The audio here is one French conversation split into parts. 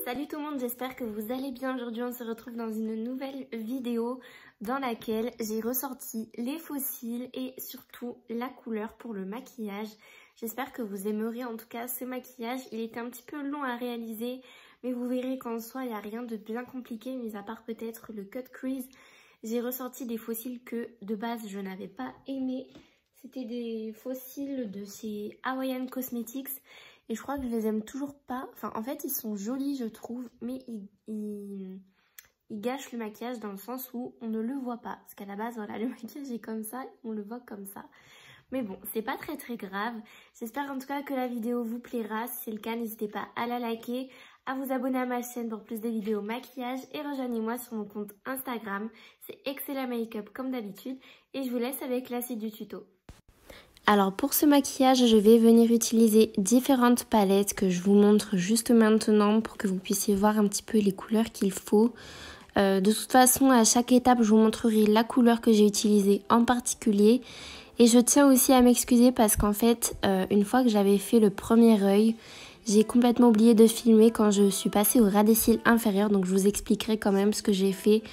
Salut tout le monde, j'espère que vous allez bien. Aujourd'hui on se retrouve dans une nouvelle vidéo dans laquelle j'ai ressorti les fossiles et surtout la couleur pour le maquillage. J'espère que vous aimerez en tout cas ce maquillage. Il était un petit peu long à réaliser, mais vous verrez qu'en soi il n'y a rien de bien compliqué, mis à part peut-être le cut crease. J'ai ressorti des fossiles que de base je n'avais pas aimé. C'était des fossiles de chez Hawaiian Cosmetics. Et je crois que je les aime toujours pas. Enfin, en fait, ils sont jolis, je trouve. Mais ils gâchent le maquillage dans le sens où on ne le voit pas. Parce qu'à la base, voilà, le maquillage est comme ça. On le voit comme ça. Mais bon, c'est pas très grave. J'espère en tout cas que la vidéo vous plaira. Si c'est le cas, n'hésitez pas à la liker, à vous abonner à ma chaîne pour plus de vidéos maquillage. Et rejoignez-moi sur mon compte Instagram. C'est Excella Makeup comme d'habitude. Et je vous laisse avec la suite du tuto. Alors pour ce maquillage, je vais venir utiliser différentes palettes que je vous montre juste maintenant pour que vous puissiez voir un petit peu les couleurs qu'il faut. De toute façon, à chaque étape, je vous montrerai la couleur que j'ai utilisée en particulier. Et je tiens aussi à m'excuser parce qu'en fait, une fois que j'avais fait le premier œil, j'ai complètement oublié de filmer quand je suis passée au ras des cils inférieur. Donc je vous expliquerai quand même ce que j'ai fait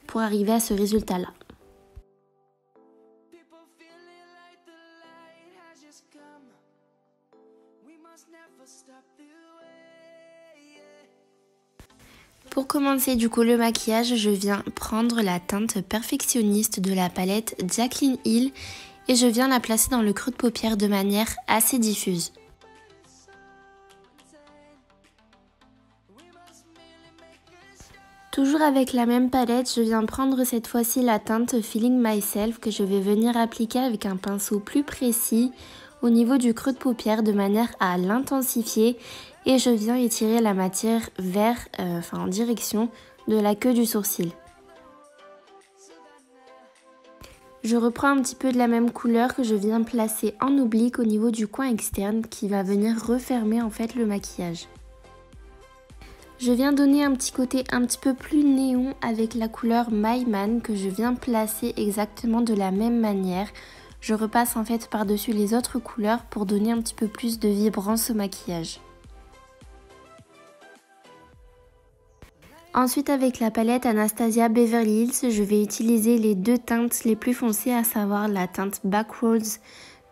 pour arriver à ce résultat-là. Pour commencer du coup le maquillage, je viens prendre la teinte perfectionniste de la palette Jaclyn Hill et je viens la placer dans le creux de paupière de manière assez diffuse. Toujours avec la même palette, je viens prendre cette fois-ci la teinte Feeling Myself que je vais venir appliquer avec un pinceau plus précis au niveau du creux de paupière de manière à l'intensifier. Et je viens étirer la matière en direction de la queue du sourcil. Je reprends un petit peu de la même couleur que je viens placer en oblique au niveau du coin externe qui va venir refermer en fait le maquillage. Je viens donner un petit côté un petit peu plus néon avec la couleur My Man que je viens placer exactement de la même manière. Je repasse en fait par-dessus les autres couleurs pour donner un petit peu plus de vibrance au maquillage. Ensuite, avec la palette Anastasia Beverly Hills, je vais utiliser les deux teintes les plus foncées, à savoir la teinte Backwards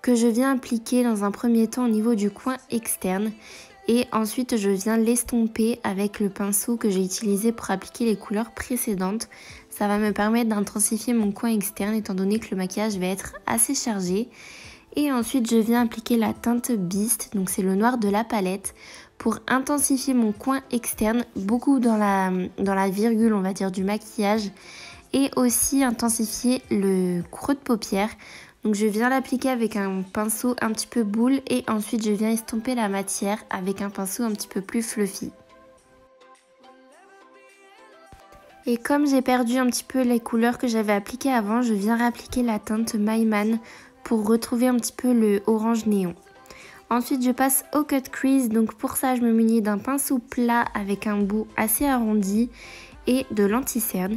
que je viens appliquer dans un premier temps au niveau du coin externe. Et ensuite, je viens l'estomper avec le pinceau que j'ai utilisé pour appliquer les couleurs précédentes. Ça va me permettre d'intensifier mon coin externe étant donné que le maquillage va être assez chargé. Et ensuite, je viens appliquer la teinte Beast, donc c'est le noir de la palette, pour intensifier mon coin externe, beaucoup dans la virgule, on va dire, du maquillage, et aussi intensifier le creux de paupière. Donc je viens l'appliquer avec un pinceau un petit peu boule et ensuite je viens estomper la matière avec un pinceau un petit peu plus fluffy. Et comme j'ai perdu un petit peu les couleurs que j'avais appliquées avant, je viens réappliquer la teinte My Man pour retrouver un petit peu le orange néon. Ensuite, je passe au cut crease. Donc pour ça, je me munis d'un pinceau plat avec un bout assez arrondi et de l'anti-cerne.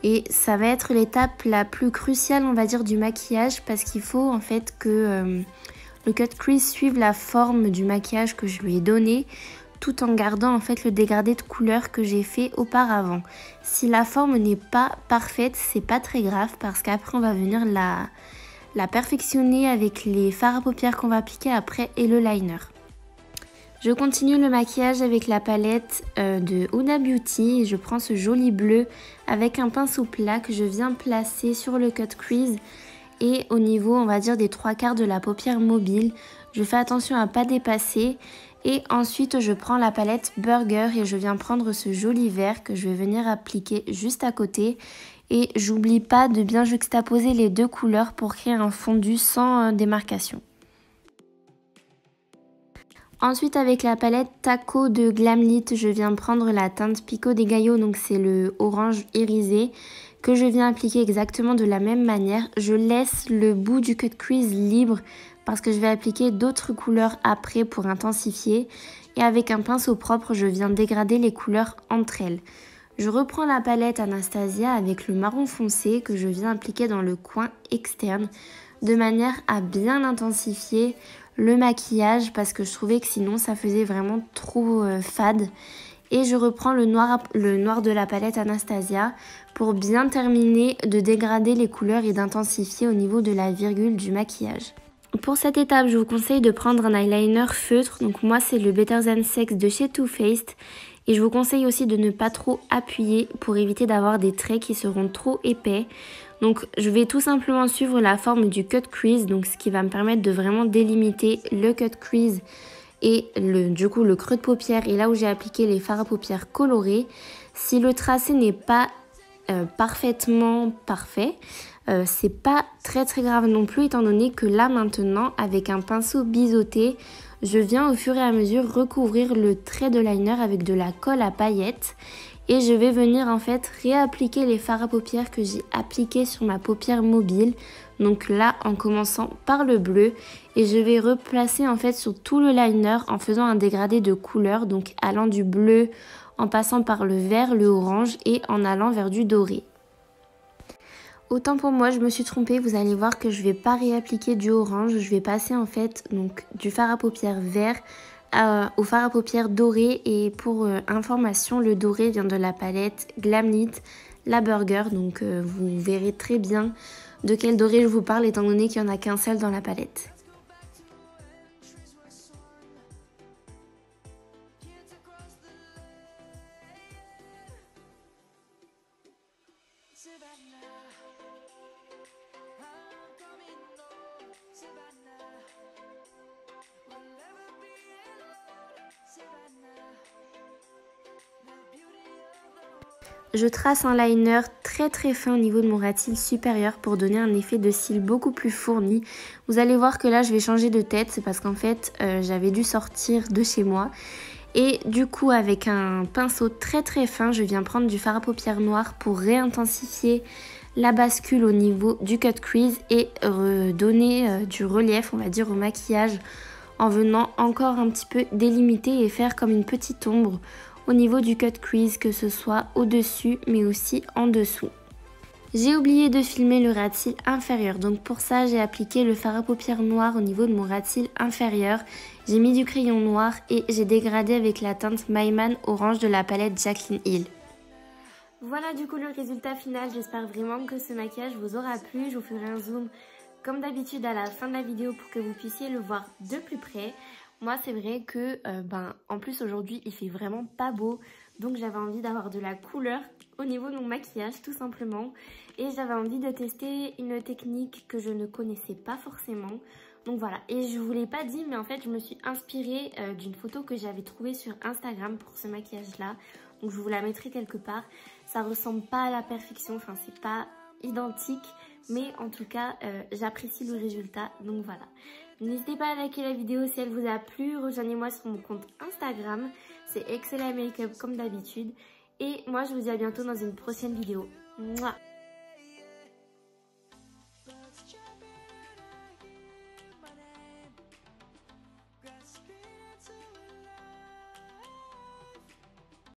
Et ça va être l'étape la plus cruciale, on va dire, du maquillage parce qu'il faut en fait que le cut crease suive la forme du maquillage que je lui ai donné, tout en gardant en fait le dégradé de couleur que j'ai fait auparavant. Si la forme n'est pas parfaite, c'est pas très grave parce qu'après on va venir la perfectionner avec les fards à paupières qu'on va appliquer après et le liner. Je continue le maquillage avec la palette de Huda Beauty et je prends ce joli bleu avec un pinceau plat que je viens placer sur le cut crease et au niveau, on va dire, des 3/4 de la paupière mobile. Je fais attention à ne pas dépasser et ensuite je prends la palette Burger et je viens prendre ce joli vert que je vais venir appliquer juste à côté. Et j'oublie pas de bien juxtaposer les deux couleurs pour créer un fondu sans démarcation. Ensuite, avec la palette Taco de Glamlit, je viens prendre la teinte Pico de Gallo, donc c'est le orange irisé, que je viens appliquer exactement de la même manière. Je laisse le bout du cut crease libre parce que je vais appliquer d'autres couleurs après pour intensifier. Et avec un pinceau propre, je viens dégrader les couleurs entre elles. Je reprends la palette Anastasia avec le marron foncé que je viens appliquer dans le coin externe de manière à bien intensifier le maquillage parce que je trouvais que sinon ça faisait vraiment trop fade Et je reprends le noir de la palette Anastasia pour bien terminer de dégrader les couleurs et d'intensifier au niveau de la virgule du maquillage. Pour cette étape, je vous conseille de prendre un eyeliner feutre. Donc moi, c'est le Better Than Sex de chez Too Faced. Et je vous conseille aussi de ne pas trop appuyer pour éviter d'avoir des traits qui seront trop épais. Donc je vais tout simplement suivre la forme du cut crease, donc ce qui va me permettre de vraiment délimiter le cut crease et du coup le creux de paupière et là où j'ai appliqué les fards à paupières colorés. Si le tracé n'est pas parfaitement parfait, c'est pas très grave non plus, étant donné que là maintenant avec un pinceau biseauté, je viens au fur et à mesure recouvrir le trait de liner avec de la colle à paillettes. Et je vais venir en fait réappliquer les fards à paupières que j'ai appliqués sur ma paupière mobile. Donc là en commençant par le bleu. Et je vais replacer en fait sur tout le liner en faisant un dégradé de couleurs. Donc allant du bleu, en passant par le vert, le orange et en allant vers du doré. Autant pour moi, je me suis trompée, vous allez voir que je ne vais pas réappliquer du orange. Je vais passer en fait donc du fard à paupières vert au fard à paupières doré. Et pour information, le doré vient de la palette Glamlit La Burger. Donc vous verrez très bien de quel doré je vous parle étant donné qu'il n'y en a qu'un seul dans la palette. Je trace un liner très fin au niveau de mon ras de cils supérieur pour donner un effet de cils beaucoup plus fourni. Vous allez voir que là je vais changer de tête, c'est parce qu'en fait j'avais dû sortir de chez moi. Et du coup avec un pinceau très fin, je viens prendre du fard à paupières noir pour réintensifier la bascule au niveau du cut crease et donner du relief on va dire au maquillage en venant encore un petit peu délimiter et faire comme une petite ombre au niveau du cut crease, que ce soit au-dessus mais aussi en dessous. J'ai oublié de filmer le ras de cils inférieur, donc pour ça j'ai appliqué le fard à paupières noir au niveau de mon ras de cils inférieur. J'ai mis du crayon noir et j'ai dégradé avec la teinte My Man Orange de la palette Jaclyn Hill. Voilà du coup le résultat final, j'espère vraiment que ce maquillage vous aura plu. Je vous ferai un zoom comme d'habitude à la fin de la vidéo pour que vous puissiez le voir de plus près. Moi c'est vrai que en plus aujourd'hui il fait vraiment pas beau, donc j'avais envie d'avoir de la couleur au niveau de mon maquillage tout simplement. Et j'avais envie de tester une technique que je ne connaissais pas forcément. Donc voilà, et je vous l'ai pas dit mais en fait je me suis inspirée d'une photo que j'avais trouvée sur Instagram pour ce maquillage là. Donc je vous la mettrai quelque part. Ça ressemble pas à la perfection, enfin c'est pas identique. Mais en tout cas, j'apprécie le résultat, donc voilà. N'hésitez pas à liker la vidéo si elle vous a plu. Rejoignez-moi sur mon compte Instagram. C'est Excella Makeup comme d'habitude. Et moi, je vous dis à bientôt dans une prochaine vidéo. Mouah.